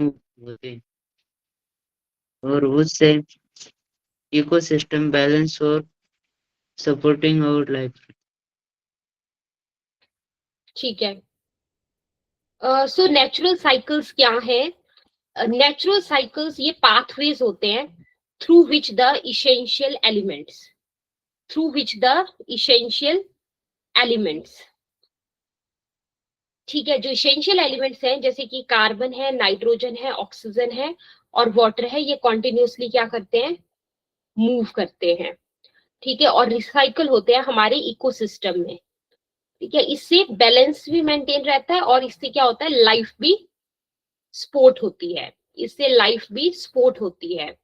होते और उससे इकोसिस्टम बैलेंस और सपोर्टिंग आवर लाइफ। ठीक है। सो नेचुरल साइकिल्स क्या है? नेचुरल साइकिल्स ये पाथवेज होते हैं through which the essential elements through which the essential elements ठीक है, जो इसेंशियल एलिमेंट्स हैं जैसे कि कार्बन है, नाइट्रोजन है, ऑक्सीजन है और वाटर है, ये कॉन्टिन्यूसली क्या करते हैं? मूव करते हैं। ठीक है, और रिसाइकल होते हैं हमारे इकोसिस्टम में। ठीक है, इससे बैलेंस भी मेंटेन रहता है और इससे क्या होता है? लाइफ भी सपोर्ट होती है। इससे लाइफ भी सपोर्ट होती है,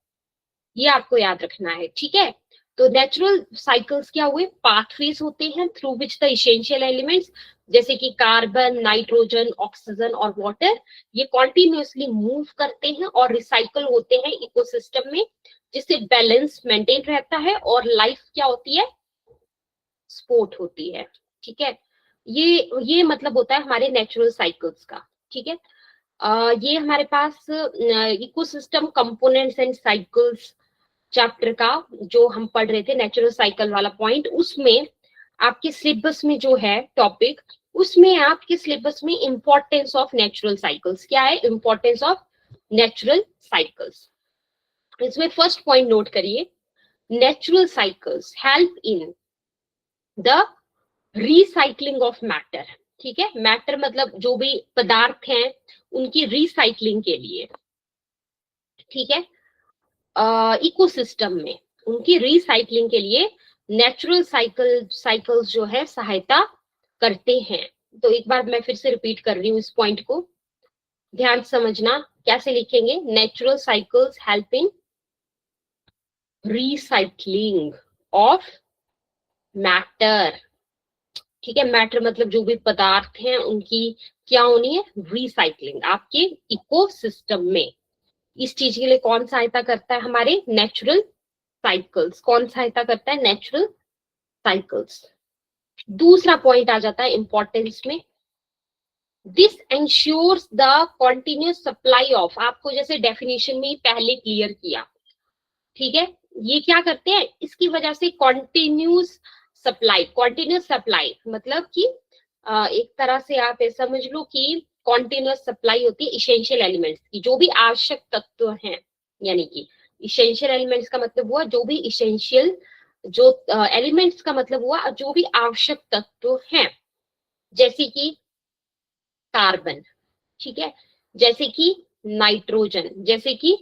ये आपको याद रखना है। ठीक है, तो नेचुरल साइकिल्स क्या हुए? पाथवेज होते हैं through which the essential elements जैसे कि कार्बन, नाइट्रोजन, ऑक्सीजन और वाटर, ये कॉन्टिन्यूसली मूव करते हैं और रिसाइकल होते हैं इकोसिस्टम में, जिससे बैलेंस मेंटेन रहता है और लाइफ क्या होती है? सपोर्ट होती है। ठीक है, ये मतलब होता है हमारे नेचुरल साइकिल्स का। ठीक है, ये हमारे पास ecosystem components and cycles chapter का जो हम पढ़ रहे थे, नेचुरल साइकिल वाला पॉइंट, उसमें आपके सिलेबस में जो है टॉपिक, उसमें आपके सिलेबस में इंपॉर्टेंस ऑफ नेचुरल साइकिल्स क्या है? Importance of natural cycles. इसमें फर्स्ट पॉइंट नोट करिए, natural cycles help in the recycling of matter. ठीक है, मैटर मतलब जो भी पदार्थ हैं उनकी रिसाइकलिंग के लिए। ठीक है, इकोसिस्टम में उनकी रिसाइकलिंग के लिए नेचुरल साइकिल्स जो है सहायता करते हैं। तो एक बार मैं फिर से रिपीट कर रही हूँ इस पॉइंट को, ध्यान समझना। कैसे लिखेंगे? Natural cycles help in recycling of matter. ठीक है, मैटर मतलब जो भी पदार्थ हैं उनकी क्या होनी है? रिसाइकलिंग आपके इकोसिस्टम में। इस चीज के लिए कौन सहायता करता है? हमारे नेचुरल साइकिल्स। कौन सहायता करता है? Natural cycles. दूसरा पॉइंट आ जाता है इंपॉर्टेंस में, this ensures the continuous supply of, आपको जैसे डेफिनेशन में पहले क्लियर किया। ठीक है, ये क्या करते हैं? इसकी वजह से कॉन्टिन्यूस सप्लाई मतलब कि एक तरह से आप ऐसा समझ लो कि कॉन्टिन्यूस सप्लाई होती है इसेंशियल एलिमेंट्स की, जो भी आवश्यक तत्व हैं। यानी कि इसेंशियल एलिमेंट्स का मतलब हुआ जो भी इसेंशियल, जो एलिमेंट्स का मतलब हुआ जो भी आवश्यक तत्व हैं, जैसे कि कार्बन, ठीक है, जैसे कि नाइट्रोजन, जैसे कि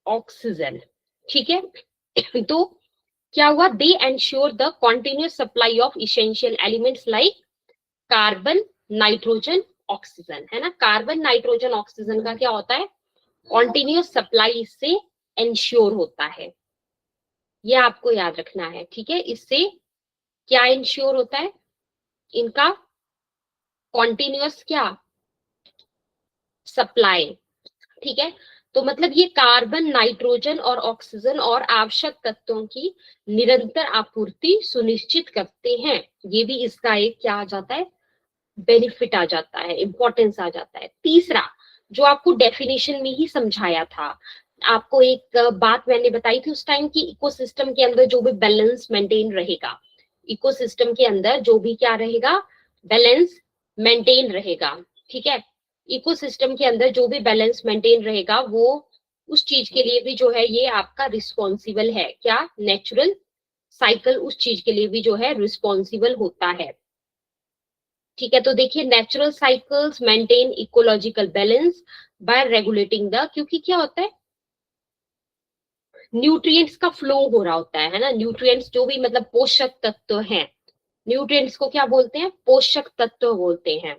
ऑक्सीजन। ठीक है, तो क्या हुआ? They ensure the continuous supply of essential elements like carbon, nitrogen, oxygen, है ना। कार्बन, नाइट्रोजन, ऑक्सीजन का क्या होता है? कॉन्टिन्यूस सप्लाई इससे एंश्योर होता है, ये आपको याद रखना है। ठीक है, इससे क्या इंश्योर होता है? इनका कॉन्टिन्यूअस क्या? सप्लाई। ठीक है, तो मतलब ये कार्बन, नाइट्रोजन और ऑक्सीजन और आवश्यक तत्वों की निरंतर आपूर्ति सुनिश्चित करते हैं। ये भी इसका एक क्या आ जाता है? बेनिफिट आ जाता है, इंपॉर्टेंस आ जाता है। तीसरा, जो आपको डेफिनेशन में ही समझाया था, आपको एक बात मैंने बताई थी उस टाइम की, इकोसिस्टम के अंदर जो भी बैलेंस मेंटेन रहेगा, इकोसिस्टम के अंदर जो भी क्या रहेगा? बैलेंस मेंटेन रहेगा। ठीक है, इकोसिस्टम के अंदर जो भी बैलेंस मेंटेन रहेगा वो उस चीज के लिए भी जो है ये आपका रिस्पॉन्सिबल है। क्या? नेचुरल साइकिल उस चीज के लिए भी जो है रिस्पॉन्सिबल होता है। ठीक है, तो देखिए, natural cycles maintain ecological balance by regulating the, क्योंकि क्या होता है? न्यूट्रिएंट्स का फ्लो हो रहा होता है ना। न्यूट्रिएंट्स जो भी मतलब पोषक तत्व हैं, न्यूट्रिएंट्स को क्या बोलते हैं? पोषक तत्व बोलते हैं।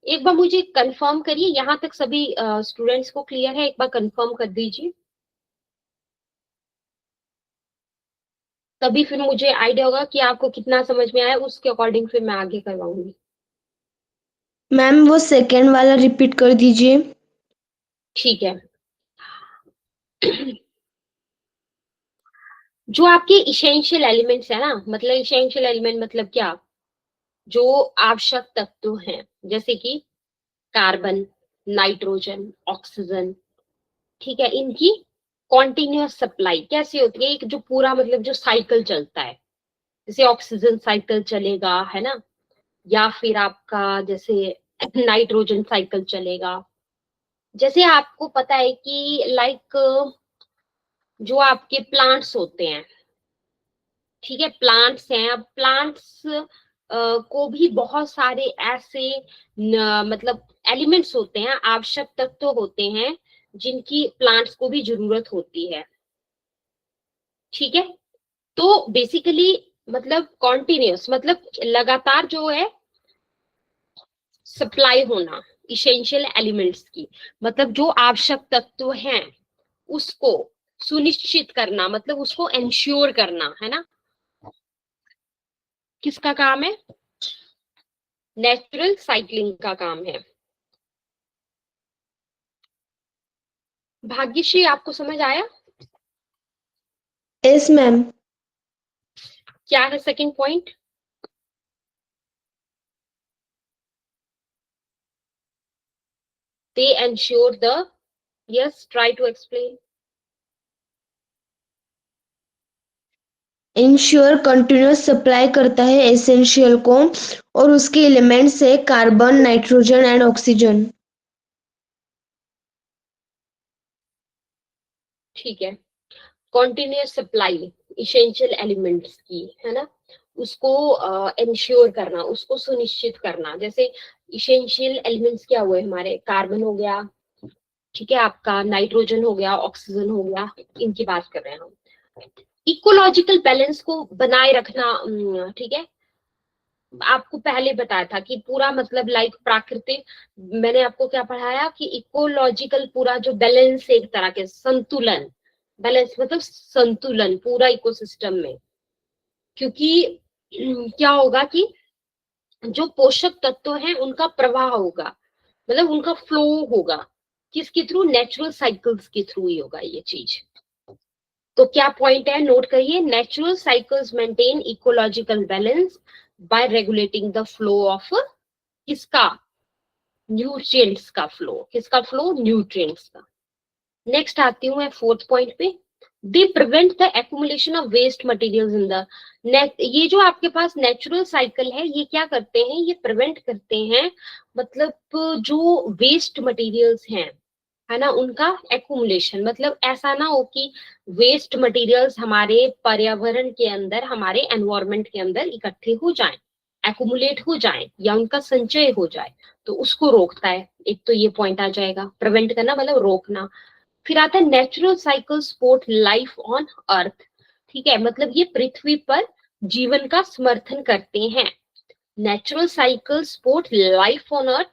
एक बार मुझे कंफर्म करिए, यहाँ तक सभी स्टूडेंट्स को क्लियर है? एक बार कंफर्म कर दीजिए, तभी फिर मुझे आइडिया होगा कि आपको कितना समझ में आया, उसके अकॉर्डिंग फिर मैं आगे करवाऊंगी। मैम वो सेकेंड वाला रिपीट कर दीजिए। ठीक है, जो आपके इसेंशियल एलिमेंट्स है ना, मतलब इसेंशियल एलिमेंट मतलब क्या? जो आवश्यक तत्व हैं, जैसे कि कार्बन, नाइट्रोजन, ऑक्सीजन, ठीक है, इनकी कॉन्टिन्यूअस सप्लाई कैसे होती है, एक जो पूरा मतलब जो साइकिल चलता है, जैसे ऑक्सीजन साइकिल चलेगा, है ना, या फिर आपका जैसे नाइट्रोजन साइकिल चलेगा। जैसे आपको पता है कि लाइक जो आपके प्लांट्स होते हैं, ठीक है, प्लांट्स हैं, अब प्लांट्स को भी बहुत सारे ऐसे मतलब एलिमेंट्स होते हैं, आवश्यक तत्व होते हैं जिनकी प्लांट्स को भी जरूरत होती है, ठीक है। तो बेसिकली मतलब कॉन्टिन्यूस मतलब लगातार जो है सप्लाई होना इसेंशियल एलिमेंट्स की, मतलब जो आवश्यक तत्व हैं उसको सुनिश्चित करना, मतलब उसको एंश्योर करना, है ना, किसका काम है, नेचुरल साइक्लिंग का काम है। भाग्यश्री आपको समझ आया? Yes ma'am. क्या है second point? They ensure the, yes try to explain. Ensure continuous supply करता है एसेंशियल को, और उसके एलिमेंट्स है कार्बन, नाइट्रोजन एंड ऑक्सीजन। ठीक है, कॉन्टिन्यूअस सप्लाई इसेंशियल एलिमेंट्स की, है ना, उसको इंश्योर करना, उसको सुनिश्चित करना। जैसे इसेंशियल एलिमेंट्स क्या हुए हमारे, कार्बन हो गया, ठीक है, आपका नाइट्रोजन हो गया, ऑक्सीजन हो गया, इनकी बात कर रहे हैं हम। इकोलॉजिकल बैलेंस को बनाए रखना, ठीक है, आपको पहले बताया था कि पूरा मतलब लाइक प्राकृतिक, मैंने आपको क्या पढ़ाया कि इकोलॉजिकल पूरा जो बैलेंस, एक तरह के संतुलन, बैलेंस मतलब संतुलन पूरा इकोसिस्टम में। क्योंकि क्या होगा कि जो पोषक तत्व हैं उनका प्रवाह होगा, मतलब उनका फ्लो होगा, किसके थ्रू, नेचुरल साइकिल्स के थ्रू ही होगा ये चीज। तो क्या पॉइंट है, नोट करिए, natural cycles maintain ecological balance by regulating the flow of, किसका, न्यूट्रिएंट्स का फ्लो, किसका फ्लो, न्यूट्रिएंट्स का। नेक्स्ट आती हूँ मैं फोर्थ पॉइंट पे, they prevent the accumulation of waste materials in the net. ये जो आपके पास नेचुरल साइकिल है, ये क्या करते हैं, ये प्रिवेंट करते हैं, मतलब जो वेस्ट मटेरियल्स हैं, है ना, उनका एक्यूमुलेशन, मतलब ऐसा ना हो कि वेस्ट मटेरियल्स हमारे पर्यावरण के अंदर, हमारे एनवायरमेंट के अंदर इकट्ठे हो जाएं, एक्यूमुलेट हो जाएं, या उनका संचय हो जाए, तो उसको रोकता है। एक तो ये पॉइंट आ जाएगा, प्रिवेंट करना मतलब रोकना। फिर आता है natural cycle support life on अर्थ, ठीक है, मतलब ये पृथ्वी पर जीवन का समर्थन करते हैं। Natural cycle support life on अर्थ,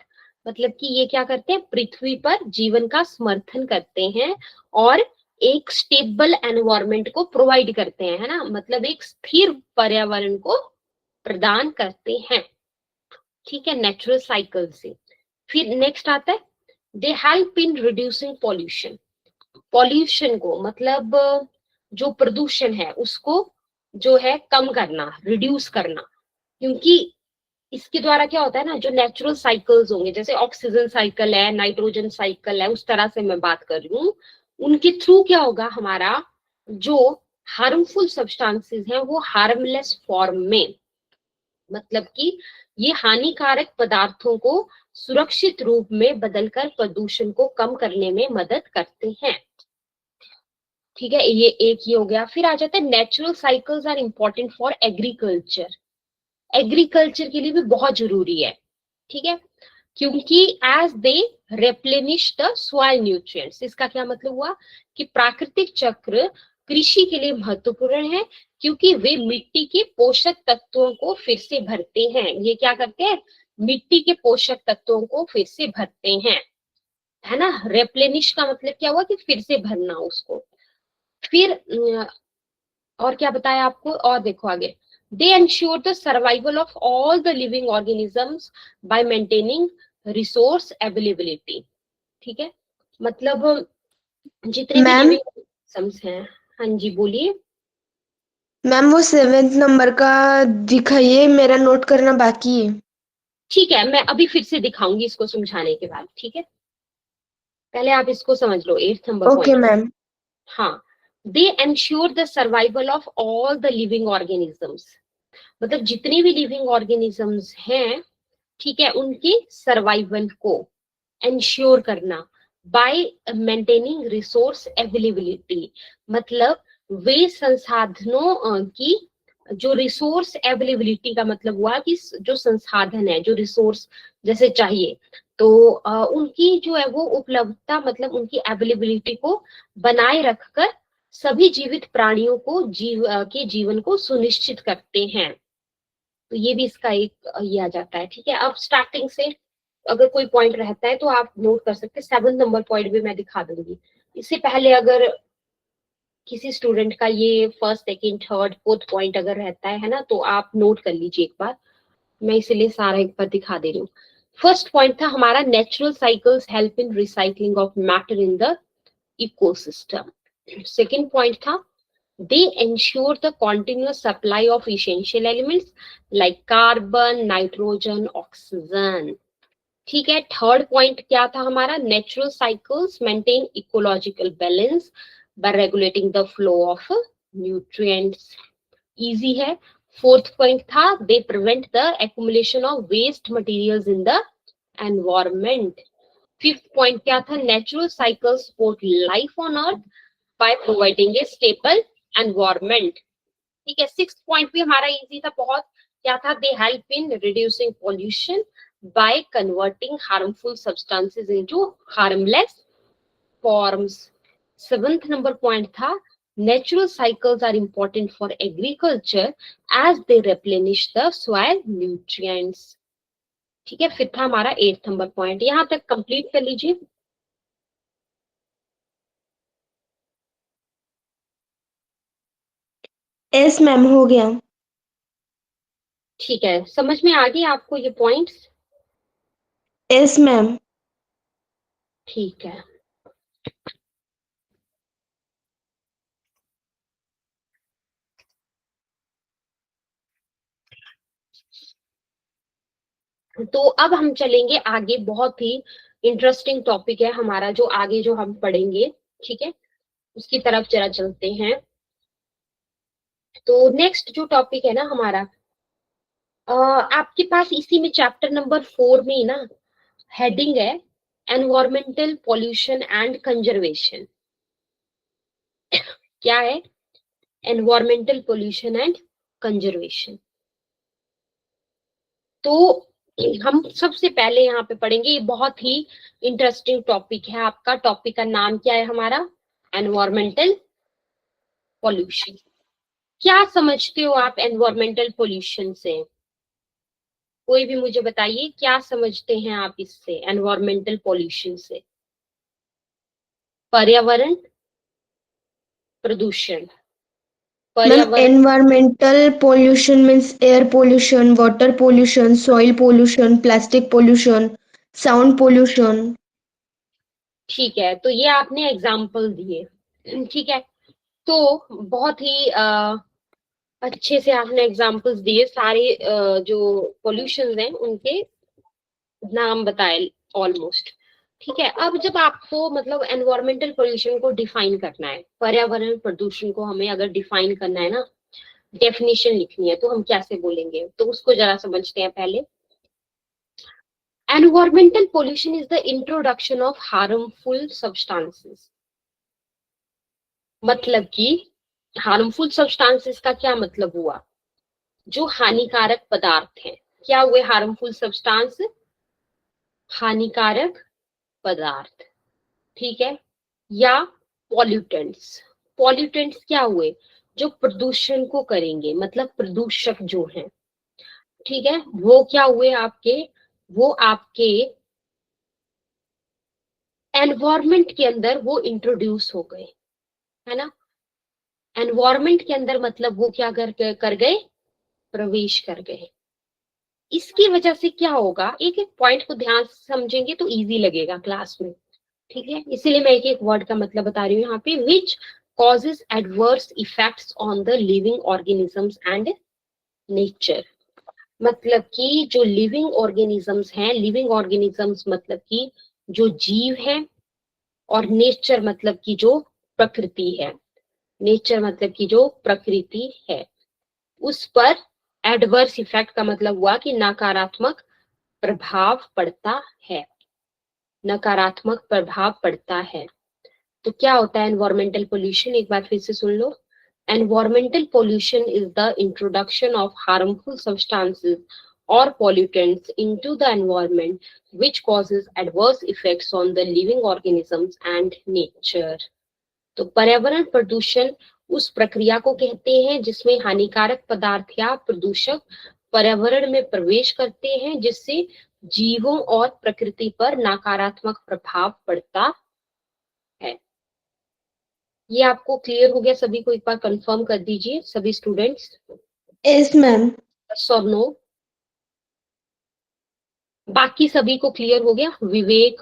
मतलब कि ये क्या करते हैं, पृथ्वी पर जीवन का समर्थन करते हैं और एक स्टेबल एनवायरमेंट को प्रोवाइड करते हैं, है ना, मतलब एक स्थिर पर्यावरण को प्रदान करते हैं, ठीक है, नेचुरल साइकिल से। फिर नेक्स्ट आता है, दे help in reducing pollution, pollution को मतलब जो प्रदूषण है उसको जो है कम करना, रिड्यूस करना। क्योंकि इसके द्वारा क्या होता है ना, जो नेचुरल साइकिल्स होंगे, जैसे ऑक्सीजन साइकिल है, नाइट्रोजन साइकिल है, उस तरह से मैं बात कर रही हूँ, उनके थ्रू क्या होगा, हमारा जो हार्मफुल सब्सटेंसेस हैं वो हार्मलेस फॉर्म में, मतलब कि ये हानिकारक पदार्थों को सुरक्षित रूप में बदलकर प्रदूषण को कम करने में मदद करते हैं, ठीक है, ये एक ही हो गया। फिर आ जाता है natural cycles are important for agriculture, agriculture के लिए भी बहुत जरूरी है, ठीक है, क्योंकि as they replenish the soil nutrients. इसका क्या मतलब हुआ कि प्राकृतिक चक्र कृषि के लिए महत्वपूर्ण है, क्योंकि वे मिट्टी के पोषक तत्वों को फिर से भरते हैं। ये क्या करते हैं, मिट्टी के पोषक तत्वों को फिर से भरते हैं, है ना, रेप्लेनिश का मतलब क्या हुआ कि फिर से भरना उसको। फिर और क्या बताया आपको, और देखो आगे, they ensure the survival of all the living organisms by maintaining resource availability, ठीक है, मतलब जितने भी मैम, लिविंग ऑर्गेनिजम्स हैं, हाँ जी बोलिए। मैम वो 7th नंबर का दिखाइए, मेरा नोट करना बाकी है। ठीक है, मैं अभी फिर से दिखाऊंगी इसको समझाने के बाद, ठीक है। पहले आप इसको समझ लो, 8th number okay point. Ma'am. हाँ, they ensure the survival of all the living organisms, मतलब जितनी भी लिविंग ऑर्गेनिजम्स हैं, ठीक है, उनकी सर्वाइवल को एंश्योर करना बाय मेंटेनिंग रिसोर्स अवेलेबिलिटी, मतलब वे संसाधनों की, जो रिसोर्स अवेलेबिलिटी का मतलब हुआ कि जो संसाधन है, जो रिसोर्स जैसे चाहिए, तो उनकी जो है वो उपलब्धता, मतलब उनकी अवेलेबिलिटी को बनाए रखकर सभी जीवित प्राणियों को के जीवन को सुनिश्चित करते हैं। तो ये भी इसका एक ये आ जाता है। ठीक है, अब स्टार्टिंग से अगर कोई पॉइंट रहता है तो आप नोट कर सकते हैं। 7 नंबर पॉइंट भी मैं दिखा दूंगी। इससे पहले अगर किसी स्टूडेंट का ये first, second, third, fourth point अगर रहता है ना, तो आप नोट कर लीजिए एक बार। मैं इसीलिए सारा एक बार दिखा दे रही हूँ। फर्स्ट पॉइंट था हमारा, natural cycles help in recycling of matter in the ecosystem. Second point था, they ensure the continuous supply of essential elements like carbon, nitrogen, oxygen। ठीक है, थर्ड पॉइंट क्या था हमारा, natural cycles maintain ecological balance by regulating the flow of nutrients. Easy है। Fourth point था, they prevent the accumulation of waste materials in the environment. Fifth point क्या था, natural cycles support life on earth by providing a stable environment. ठीक है, sixth point भी हमारा easy था बहुत, क्या था, they help in reducing pollution by converting harmful substances into harmless forms. Seventh number point था, natural cycles are important for agriculture as they replenish the soil nutrients. ठीक है, फिर था हमारा 8th नंबर पॉइंट। यहां तक कंप्लीट कर लीजिए। यस मैम, हो गया। ठीक है, समझ में आ गई आपको ये पॉइंट्स? Yes ma'am. ठीक है, तो अब हम चलेंगे आगे। बहुत ही इंटरेस्टिंग टॉपिक है हमारा जो आगे जो हम पढ़ेंगे। ठीक है, उसकी तरफ जरा चलते हैं। तो नेक्स्ट जो टॉपिक है ना हमारा, आपके पास इसी में चैप्टर नंबर 4 में ही ना हेडिंग है, एनवायरमेंटल पॉल्यूशन एंड कंजर्वेशन। क्या है? Environmental pollution and conservation. तो हम सबसे पहले यहाँ पे पढ़ेंगे, ये बहुत ही इंटरेस्टिंग टॉपिक है आपका। टॉपिक का नाम क्या है हमारा? Environmental pollution. क्या समझते हो आप एनवायरमेंटल पॉल्यूशन से? कोई भी मुझे बताइए, क्या समझते हैं आप इससे, एनवायरमेंटल पॉल्यूशन से? पर्यावरण प्रदूषण। मैम, पर्यावरण, environmental pollution means air pollution, water pollution, soil pollution, plastic pollution, sound pollution. ठीक है, तो ये आपने एग्जाम्पल दिए। ठीक है, तो बहुत ही अच्छे से आपने एग्जाम्पल्स दिए। सारे जो पोल्यूशन हैं उनके नाम बताए ऑलमोस्ट। ठीक है, अब जब आपको मतलब एनवायरमेंटल पोल्यूशन को डिफाइन करना है, पर्यावरण प्रदूषण को हमें अगर डिफाइन करना है ना, डेफिनेशन लिखनी है, तो हम कैसे बोलेंगे, तो उसको जरा समझते हैं पहले। Environmental pollution is the introduction of harmful substances. मतलब कि हार्मफुल सब्सटेंसेस का क्या मतलब हुआ? जो हानिकारक पदार्थ हैं। क्या हुए हार्मफुल सब्सटेंस? हानिकारक पदार्थ। ठीक है, या पॉल्यूटेंट्स। पॉल्यूटेंट्स क्या हुए? जो प्रदूषण को करेंगे, मतलब प्रदूषक जो हैं। ठीक है, वो क्या हुए आपके? वो आपके एनवायरमेंट के अंदर वो इंट्रोड्यूस हो गए, है ना। एनवायरमेंट के अंदर मतलब वो क्या कर गए? प्रवेश कर गए। इसकी वजह से क्या होगा, एक एक पॉइंट को ध्यान से समझेंगे तो इजी लगेगा क्लास में। ठीक है, इसीलिए मैं एक एक वर्ड का मतलब बता रही हूँ यहाँ पे। विच causes adverse effects on the living organisms and nature। मतलब कि जो लिविंग ऑर्गेनिजम्स हैं, लिविंग ऑर्गेनिजम्स मतलब कि जो जीव हैं, और नेचर मतलब की जो प्रकृति है, नेचर मतलब की जो प्रकृति है, उस पर एडवर्स इफेक्ट का मतलब हुआ कि नकारात्मक प्रभाव पड़ता है, नकारात्मक प्रभाव पड़ता है। तो क्या होता है एनवायरमेंटल पोल्यूशन, एक बार फिर से सुन लो। Environmental pollution is the introduction of harmful substances or pollutants into the environment which causes adverse effects on the living organisms and nature. तो पर्यावरण प्रदूषण उस प्रक्रिया को कहते हैं जिसमें हानिकारक पदार्थ या प्रदूषक पर्यावरण में प्रवेश करते हैं जिससे जीवों और प्रकृति पर नकारात्मक प्रभाव पड़ता है। ये आपको क्लियर हो गया सभी को? एक बार कंफर्म कर दीजिए सभी स्टूडेंट्स। Yes ma'am. यस और नो? बाकी सभी को क्लियर हो गया? विवेक,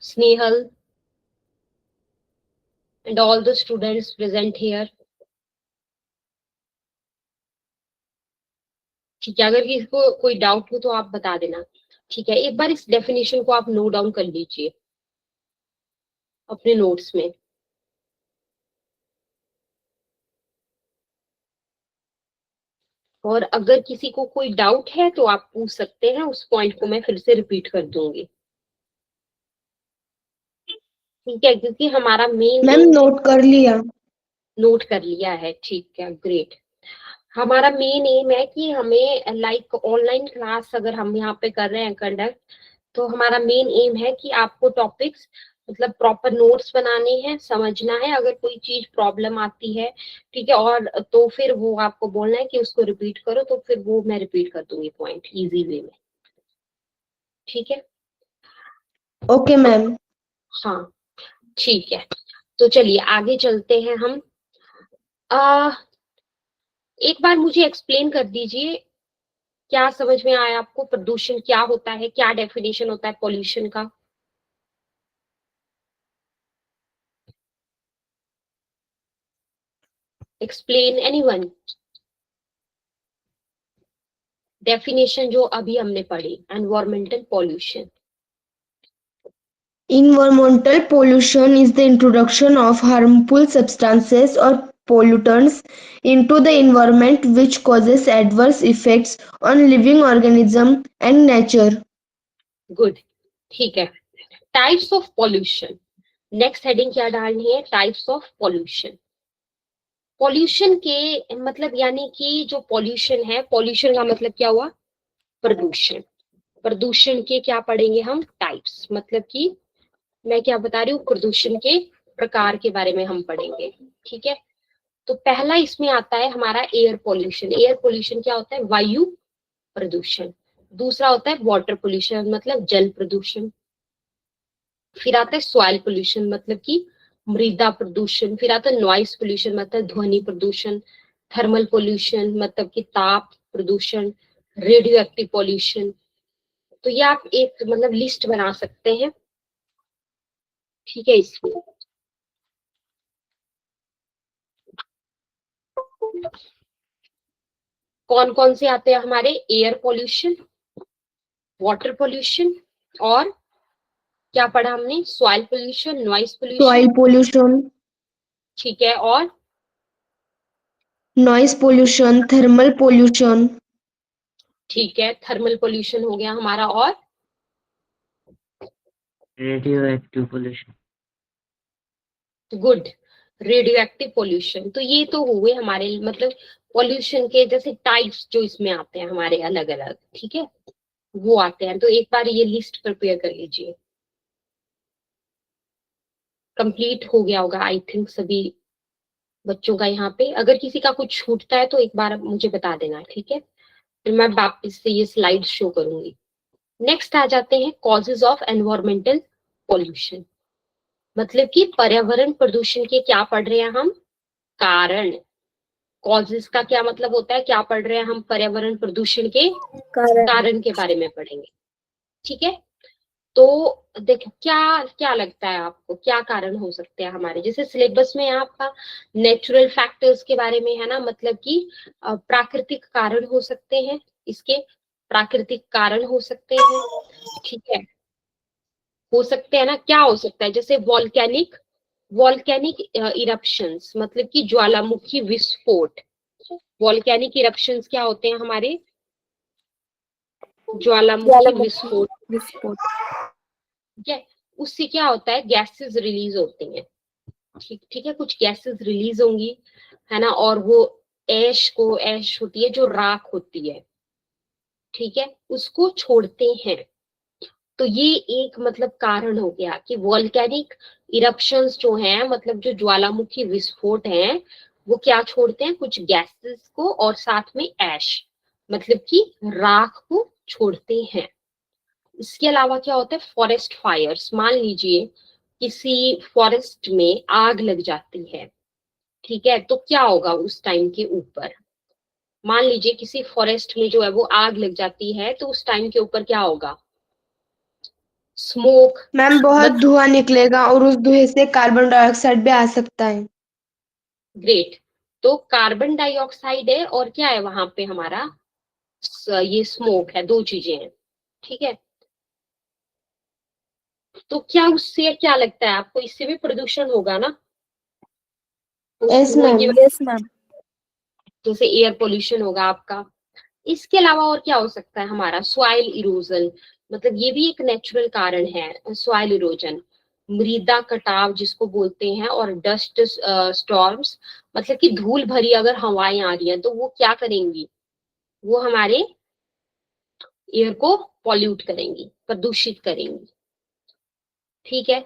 Snehal and all the students present here. ठीक है, अगर किसी को कोई डाउट हो तो आप बता देना। ठीक है, एक बार इस डेफिनेशन को आप नोट डाउन कर लीजिए अपने नोट्स में। और अगर किसी को कोई डाउट है तो आप पूछ सकते हैं, उस पॉइंट को मैं फिर से रिपीट कर दूंगी। ठीक है, क्योंकि हमारा मेन मैम नोट कर लिया। नोट कर लिया है, ठीक है, ग्रेट। हमारा मेन एम है कि हमें लाइक ऑनलाइन क्लास अगर हम यहाँ पे कर रहे हैं कंडक्ट, तो हमारा मेन एम है कि आपको टॉपिक्स मतलब प्रॉपर नोट्स बनाने हैं, समझना है। अगर कोई चीज प्रॉब्लम आती है, ठीक है, और तो फिर वो आपको बोलना है कि उसको रिपीट करो, तो फिर वो मैं रिपीट कर दूंगी पॉइंट इजी वे में। ठीक है, ओके मैम। हाँ ठीक है, तो चलिए आगे चलते हैं हम। एक बार मुझे एक्सप्लेन कर दीजिए, क्या समझ में आया आपको? प्रदूषण क्या होता है, क्या डेफिनेशन होता है पॉल्यूशन का? Explain anyone? डेफिनेशन जो अभी हमने पढ़ी, environmental pollution. Environmental pollution is the introduction of harmful substances or pollutants into the environment which causes adverse effects on living organisms and nature. Good, ठीक है। Types of pollution, next heading क्या डालनी है? Types of pollution. Pollution के मतलब यानी कि जो पॉल्यूशन है, पॉल्यूशन का मतलब क्या हुआ? प्रदूषण। प्रदूषण के क्या पढ़ेंगे हम? टाइप्स, मतलब कि मैं क्या बता रही हूँ, प्रदूषण के प्रकार के बारे में हम पढ़ेंगे। ठीक है, तो पहला इसमें आता है हमारा एयर पॉल्यूशन। एयर पॉल्यूशन क्या होता है? वायु प्रदूषण। दूसरा होता है वाटर पोल्यूशन, मतलब जल प्रदूषण। फिर आता है सॉइल पोल्यूशन, मतलब कि मृदा प्रदूषण। फिर आता है नॉइस पोल्यूशन, मतलब ध्वनि प्रदूषण। थर्मल पोल्यूशन, मतलब कि ताप प्रदूषण। Radio active pollution. तो ये आप एक मतलब लिस्ट बना सकते हैं। ठीक है, इसमें कौन कौन से आते हैं हमारे? एयर पॉल्यूशन, वाटर पॉल्यूशन, और क्या पढ़ा हमने? Soil pollution, noise pollution. Soil pollution, ठीक है, और noise pollution, thermal pollution. ठीक है, थर्मल पोल्यूशन हो गया हमारा, और radio active pollution. Good, radio active pollution. तो ये तो हुए हमारे मतलब पोल्यूशन के जैसे टाइप्स जो इसमें आते हैं हमारे अलग अलग। ठीक है, वो आते हैं। तो एक बार ये लिस्ट प्रिपेयर कर लीजिए। कंप्लीट हो गया होगा आई थिंक सभी बच्चों का यहाँ पे। अगर किसी का कुछ छूटता है तो एक बार मुझे बता देना, ठीक है? फिर मैं वापस से ये स्लाइड शो करूंगी। नेक्स्ट आ जाते हैं कॉजेज ऑफ एनवायरमेंटल पॉल्यूशन, मतलब कि पर्यावरण प्रदूषण के क्या पढ़ रहे हैं हम? कारण। कॉजेज का क्या मतलब होता है? क्या पढ़ रहे हैं हम? पर्यावरण प्रदूषण के कारण के बारे में पढ़ेंगे। ठीक है, तो देखो क्या क्या लगता है आपको, क्या कारण हो सकते हैं हमारे? जैसे सिलेबस में आपका नेचुरल फैक्टर्स के बारे में है ना, मतलब कि प्राकृतिक कारण हो सकते हैं, इसके प्राकृतिक कारण हो सकते हैं। ठीक है, हो सकते हैं ना, क्या हो सकता है, जैसे वॉल्केनिक इरप्शंस, मतलब कि ज्वालामुखी विस्फोट। वॉल्केनिक इरप्शंस क्या होते हैं हमारे, ज्वालामुखी ज्वालामुखी विस्फोट। विस्फोट। ठीक है, उससे क्या होता है, गैसेस रिलीज होती हैं। ठीक ठीक है, कुछ गैसेस रिलीज होंगी, है ना, और वो ऐश होती है जो राख होती है, ठीक है, उसको छोड़ते हैं। तो ये एक मतलब कारण हो गया कि वॉल्केनिक इरप्शंस जो हैं, मतलब जो ज्वालामुखी विस्फोट हैं, वो क्या छोड़ते हैं, कुछ गैसेस को और साथ में ऐश, मतलब कि राख को छोड़ते हैं। इसके अलावा क्या होता है, फॉरेस्ट फायर्स। मान लीजिए किसी फॉरेस्ट में आग लग जाती है, ठीक है, तो क्या होगा उस टाइम के ऊपर, मान लीजिए किसी फॉरेस्ट में जो है वो आग लग जाती है, तो उस टाइम के ऊपर क्या होगा, स्मोक। मैम बहुत धुआं निकलेगा और उस धुएं से कार्बन डाइऑक्साइड भी आ सकता है। ग्रेट। तो कार्बन डाइऑक्साइड है और क्या है वहां पे हमारा, ये स्मोक है, दो चीजें हैं, ठीक है। तो क्या उससे क्या लगता है आपको, इससे भी प्रदूषण होगा ना, उस यस धुएं की मैम। वजह यस मैम। से, जैसे एयर पोल्यूशन होगा आपका। इसके अलावा और क्या हो सकता है हमारा, सॉइल इरोजन, मतलब ये भी एक नेचुरल कारण है, सॉइल इरोजन, मृदा कटाव जिसको बोलते हैं, और डस्ट स्टॉर्म्स, मतलब कि धूल भरी अगर हवाएं आ रही हैं तो वो क्या करेंगी, वो हमारे एयर को पॉल्यूट करेंगी, प्रदूषित करेंगी, ठीक है।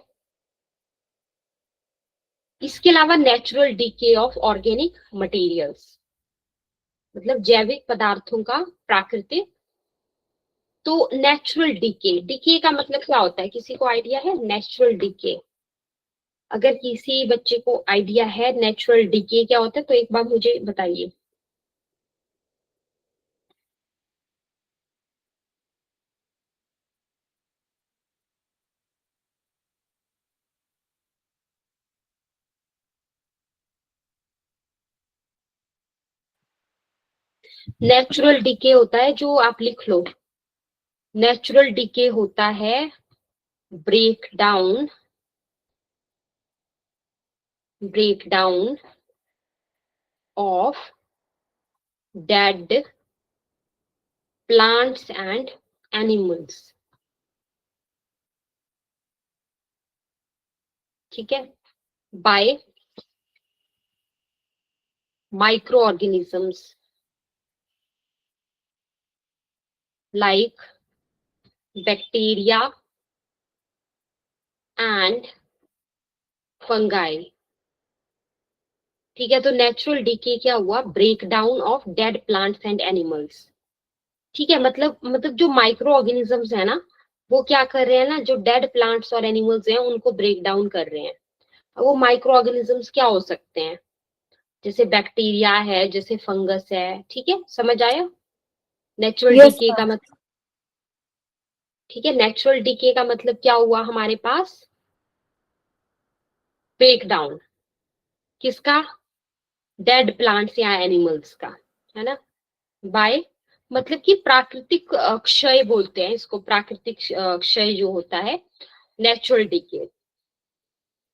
इसके अलावा natural DK of organic materials, मतलब जैविक पदार्थों का प्राकृतिक। तो नेचुरल डीके, डीके का मतलब क्या होता है, किसी को आइडिया है नेचुरल डीके, अगर किसी बच्चे को आइडिया है नेचुरल डीके क्या होता है तो एक बार मुझे बताइए। नेचुरल डीके होता है, जो आप लिख लो, नेचुरल डीके होता है break down of dead plants and animals, ठीक है, by microorganisms like bacteria and fungi. ठीक है, तो नेचुरल डीके क्या हुआ, break down of dead plants and animals, ठीक है, मतलब जो माइक्रो ऑर्गेनिजम्स है ना, वो क्या कर रहे हैं ना, जो डेड प्लांट्स और एनिमल्स हैं उनको ब्रेक डाउन कर रहे हैं। अब वो माइक्रो ऑर्गेनिजम्स क्या हो सकते हैं, जैसे बैक्टीरिया है, जैसे फंगस है, ठीक है, समझ आया नेचुरल यस डीके का मैम। मतलब। ठीक है, नेचुरल डीके का मतलब क्या हुआ हमारे पास, ब्रेक डाउन किसका, डेड प्लांट्स या एनिमल्स का, है ना, बाय, मतलब कि प्राकृतिक क्षय बोलते हैं इसको, प्राकृतिक क्षय जो होता है, नेचुरल डीके।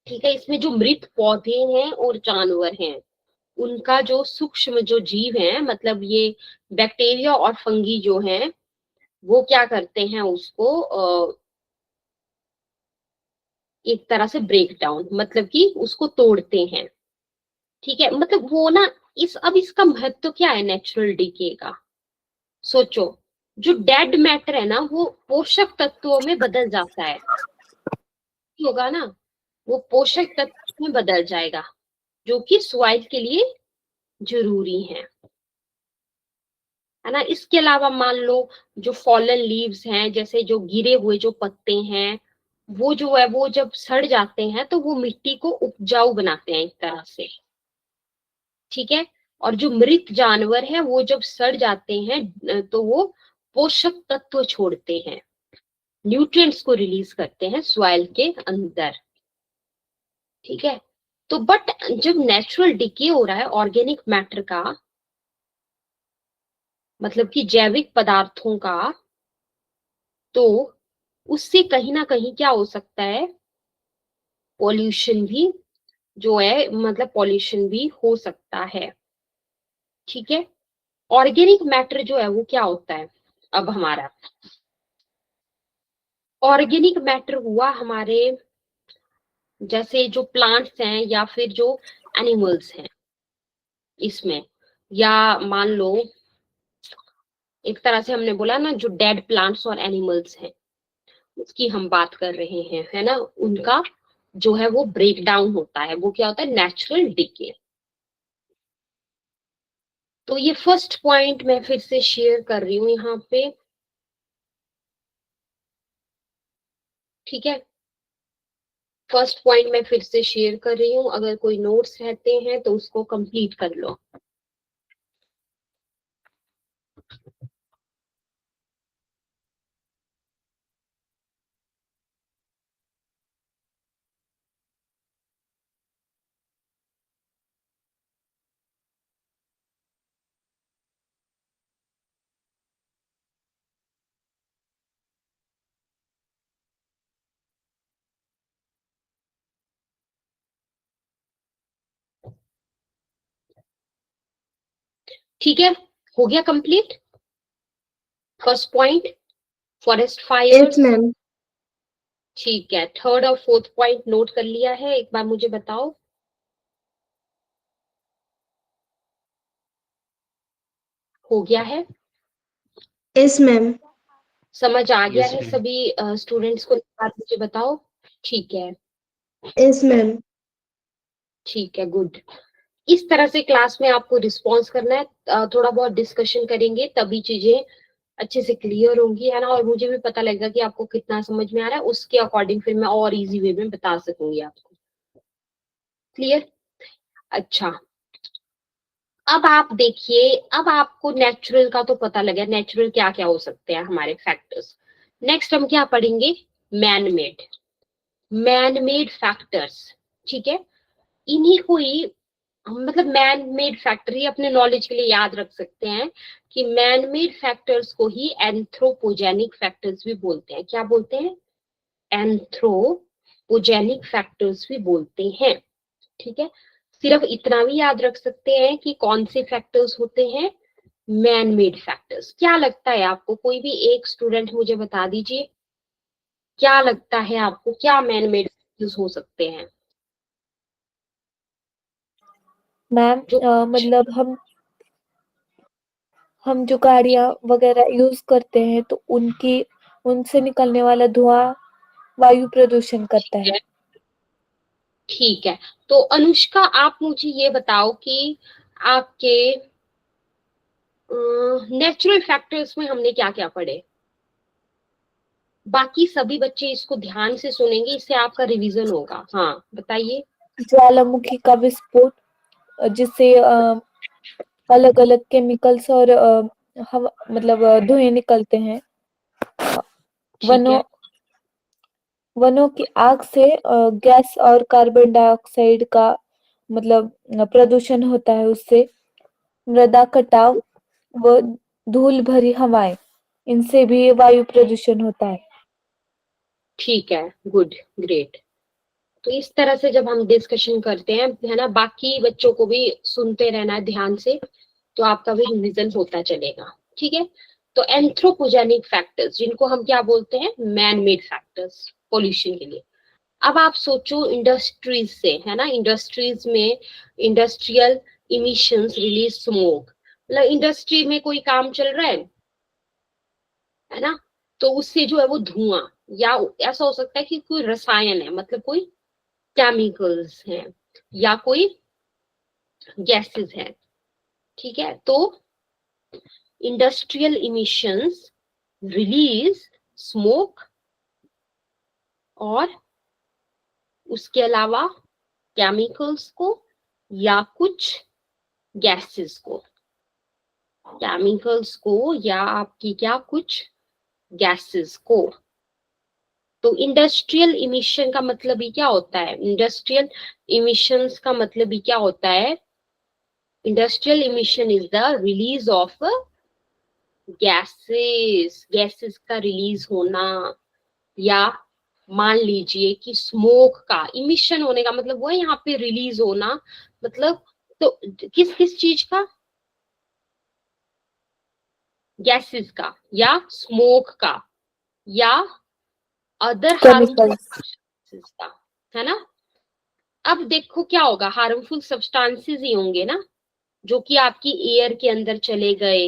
ठीक है, इसमें जो मृत पौधे हैं और जानवर हैं, उनका जो सूक्ष्म जो जीव हैं, मतलब ये बैक्टीरिया और फंगी जो हैं, वो क्या करते हैं उसको एक तरह से ब्रेक डाउन, मतलब कि उसको तोड़ते हैं। ठीक है, मतलब वो ना, अब इसका महत्व क्या है नेचुरल डीके का, सोचो, जो डेड मैटर है ना वो पोषक तत्वों में बदल जाता है, होगा ना, वो पोषक तत्व में बदल जाएगा, जो कि सॉइल के लिए जरूरी है ना। इसके अलावा मान लो जो फॉलन लीव्स हैं, जैसे जो गिरे हुए जो पत्ते हैं, वो जो है वो जब सड़ जाते हैं तो वो मिट्टी को उपजाऊ बनाते हैं एक तरह से, ठीक है। और जो मृत जानवर है वो जब सड़ जाते हैं तो वो पोषक तत्व छोड़ते हैं, न्यूट्रिएंट्स को रिलीज करते हैं सॉइल के अंदर, ठीक है। तो बट जब नेचुरल डिके हो रहा है ऑर्गेनिक मैटर का, मतलब कि जैविक पदार्थों का, तो उससे कहीं ना कहीं क्या हो सकता है, पॉल्यूशन भी जो है, मतलब पॉल्यूशन भी हो सकता है। ठीक है, ऑर्गेनिक मैटर जो है वो क्या होता है, अब हमारा ऑर्गेनिक मैटर हुआ हमारे, जैसे जो प्लांट्स हैं या फिर जो एनिमल्स हैं इसमें, या मान लो एक तरह से हमने बोला ना, जो डेड प्लांट्स और एनिमल्स हैं उसकी हम बात कर रहे हैं, है ना, उनका जो है वो ब्रेक डाउन होता है, वो क्या होता है, नेचुरल डिके। तो ये फर्स्ट पॉइंट मैं फिर से शेयर कर रही हूँ यहाँ पे। ठीक है, फर्स्ट पॉइंट मैं फिर से शेयर कर रही हूँ, अगर कोई नोट्स रहते हैं तो उसको कंप्लीट कर लो। ठीक है, हो गया complete first point, forest Yes, fires. ma'am. ठीक है, थर्ड और फोर्थ पॉइंट नोट कर लिया है, एक बार मुझे बताओ। हो गया है, Yes, ma'am. समझ आ गया Yes, है ma'am. सभी स्टूडेंट्स को, एक बार मुझे बताओ। ठीक है, Yes, ma'am. ठीक है, गुड। इस तरह से क्लास में आपको रिस्पॉन्स करना है, थोड़ा बहुत डिस्कशन करेंगे तभी चीजें अच्छे से क्लियर होंगी, है ना, और मुझे भी पता लगेगा कि आपको कितना समझ में आ रहा है, उसके अकॉर्डिंग फिर मैं और इजी वे में बता सकूंगी आपको। क्लियर? अच्छा, अब आप देखिए, अब आपको नेचुरल का तो पता लगा, नेचुरल क्या क्या हो सकते हैं हमारे फैक्टर्स। नेक्स्ट हम क्या पढ़ेंगे, man made. Man made factors, ठीक है, इन्हीं को ही मतलब मैन मेड फैक्टर ही अपने नॉलेज के लिए याद रख सकते हैं कि मैन मेड फैक्टर्स को ही एंथ्रोपोजेनिक फैक्टर्स भी बोलते हैं। क्या बोलते हैं, एंथ्रोपोजेनिक फैक्टर्स भी बोलते हैं। ठीक है, सिर्फ इतना भी याद रख सकते हैं कि कौन से फैक्टर्स होते हैं, मैन मेड फैक्टर्स। क्या लगता है आपको, कोई भी एक स्टूडेंट मुझे बता दीजिए, क्या लगता है आपको, क्या मैन मेड फैक्टर्स हो सकते हैं? मैम जो मतलब हम जो गाड़ियां वगैरह यूज करते हैं तो उनसे निकलने वाला धुआं वायु प्रदूषण करता है। ठीक है, तो अनुष्का आप मुझे ये बताओ कि आपके नेचुरल फैक्टर्स में हमने क्या क्या पढ़े। बाकी सभी बच्चे इसको ध्यान से सुनेंगे, इससे आपका रिवीजन होगा। हाँ बताइए। ज्वालामुखी का विस्फोट, जिससे अलग अलग केमिकल्स और मतलब धुएं निकलते हैं। ठीक है, वनों की आग से गैस और कार्बन डाइऑक्साइड का मतलब प्रदूषण होता है। उससे मृदा कटाव व धूल भरी हवाएं, इनसे भी वायु प्रदूषण होता है। ठीक है, गुड, ग्रेट। तो इस तरह से जब हम डिस्कशन करते हैं, है ना, बाकी बच्चों को भी सुनते रहना है ध्यान से, तो आपका भी रिवीजन होता चलेगा। ठीक है, तो एंथ्रोपोजेनिक फैक्टर्स जिनको हम क्या बोलते हैं, मैन मेड फैक्टर्स पोल्यूशन के लिए। अब आप सोचो इंडस्ट्रीज से, है ना, इंडस्ट्रीज में इंडस्ट्रियल इमिशंस रिलीज स्मोक, मतलब इंडस्ट्री में कोई काम चल रहा है ना, तो उससे जो है वो धुआं, या ऐसा हो सकता है कि कोई रसायन है, मतलब कोई केमिकल्स हैं या कोई गैसेस हैं। ठीक है, तो इंडस्ट्रियल इमिशंस रिलीज स्मोक, और उसके अलावा केमिकल्स को या कुछ गैसेस को, केमिकल्स को या आपकी क्या कुछ गैसेस को। तो इंडस्ट्रियल इमिशन का मतलब ही क्या होता है, इंडस्ट्रियल इमिशंस का मतलब ही क्या होता है, industrial emission is the release of gases, gases का रिलीज होना, या मान लीजिए कि स्मोक का इमिशन होने का मतलब वो है यहाँ पे रिलीज होना, मतलब तो किस किस चीज का, गैसेस का या स्मोक का या अदर हार्मफुल केमिकल्स। का, है ना। अब देखो क्या होगा, हार्मफुल सब्सटेंसेस ही होंगे ना जो कि आपकी एयर के अंदर चले गए,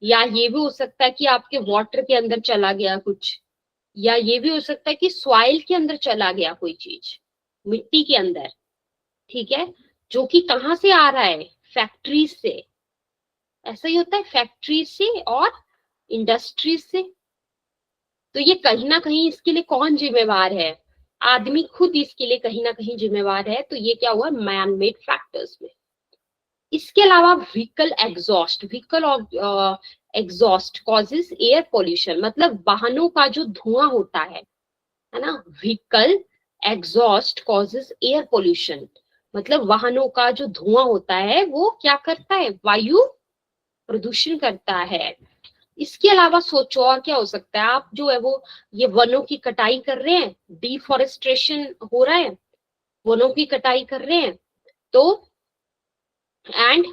या ये भी हो सकता है कि आपके वाटर के अंदर चला गया कुछ, या ये भी हो सकता है कि सॉइल के अंदर चला गया कोई चीज, मिट्टी के अंदर, ठीक है, जो कि कहाँ से आ रहा है, फैक्ट्रीज से। ऐसा ही होता है फैक्ट्रीज से और इंडस्ट्रीज से। तो ये कहीं ना कहीं इसके लिए कौन जिम्मेवार है, आदमी खुद इसके लिए कहीं ना कहीं जिम्मेवार है। तो ये क्या हुआ, मैन मेड फैक्टर्स में। इसके अलावा vehicle exhaust, exhaust causes air pollution, मतलब वाहनों का जो धुआं होता है ना, vehicle exhaust causes air pollution, मतलब वाहनों का जो धुआं होता है वो क्या करता है, वायु प्रदूषण करता है। इसके अलावा सोचो और क्या हो सकता है, आप जो है वो ये वनों की कटाई कर रहे हैं, डिफॉरेस्टेशन हो रहा है, वनों की कटाई कर रहे हैं, तो एंड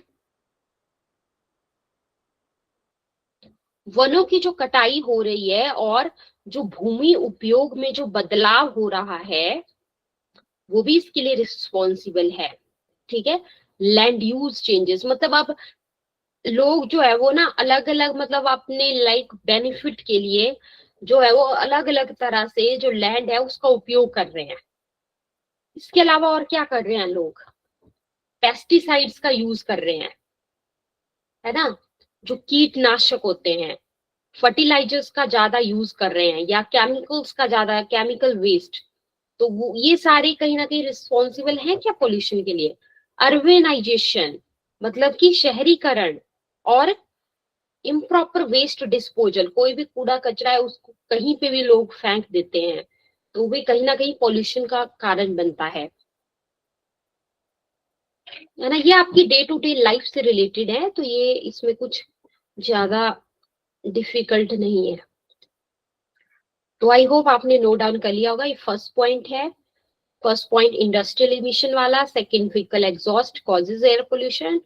वनों की जो कटाई हो रही है और जो भूमि उपयोग में जो बदलाव हो रहा है वो भी इसके लिए रिस्पॉन्सिबल है, ठीक है। लैंड यूज चेंजेस, मतलब अब लोग जो है वो ना अलग अलग, मतलब अपने लाइक बेनिफिट के लिए जो है वो अलग अलग तरह से जो लैंड है उसका उपयोग कर रहे हैं। इसके अलावा और क्या कर रहे हैं लोग, पेस्टिसाइड्स का यूज कर रहे हैं, है ना, जो कीटनाशक होते हैं, फर्टिलाइजर्स का ज्यादा यूज कर रहे हैं, या केमिकल्स का ज्यादा, केमिकल वेस्ट। तो वो ये सारे कहीं ना कहीं रिस्पॉन्सिबल हैं क्या पोल्यूशन के लिए। अर्बेनाइजेशन, मतलब कि शहरीकरण, और इम्प्रॉपर वेस्ट डिस्पोजल, कोई भी कूड़ा कचरा है उसको कहीं पे भी लोग फेंक देते हैं, तो भी कहीं ना कहीं पोल्यूशन का कारण बनता है ना। ये आपकी डे टू डे लाइफ से रिलेटेड है, तो ये इसमें कुछ ज्यादा डिफिकल्ट नहीं है। तो आई होप आपने नोट डाउन कर लिया होगा। ये फर्स्ट पॉइंट है, फर्स्ट पॉइंट इंडस्ट्रियल इमिशन वाला, second vehicle exhaust causes air pollution,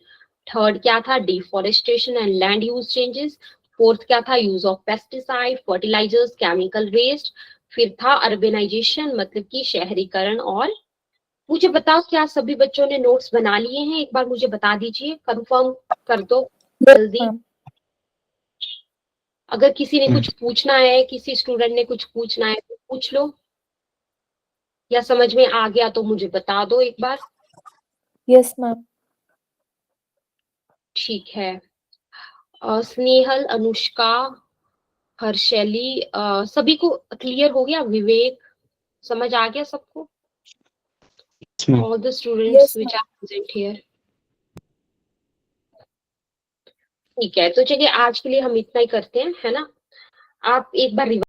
third क्या था, deforestation and land use changes, fourth क्या था, use of pesticide, fertilizers, chemical waste, फिर था अर्बेनाइजेशन, मतलब कि शहरीकरण। और मुझे बताओ क्या सभी बच्चों ने नोट्स बना लिए हैं, एक बार मुझे बता दीजिए, कंफर्म कर दो जल्दी। अगर किसी ने कुछ पूछना है, किसी स्टूडेंट ने कुछ पूछना है तो पूछ लो, या समझ में आ गया तो मुझे बता दो एक बार। Yes ma'am. ठीक है, स्नेहल, अनुष्का, हर्षैली, सभी को क्लियर हो गया, विवेक समझ आ गया सबको, all the students which are present here. ठीक है, तो चलिए आज के लिए हम इतना ही करते हैं, है ना। आप एक बार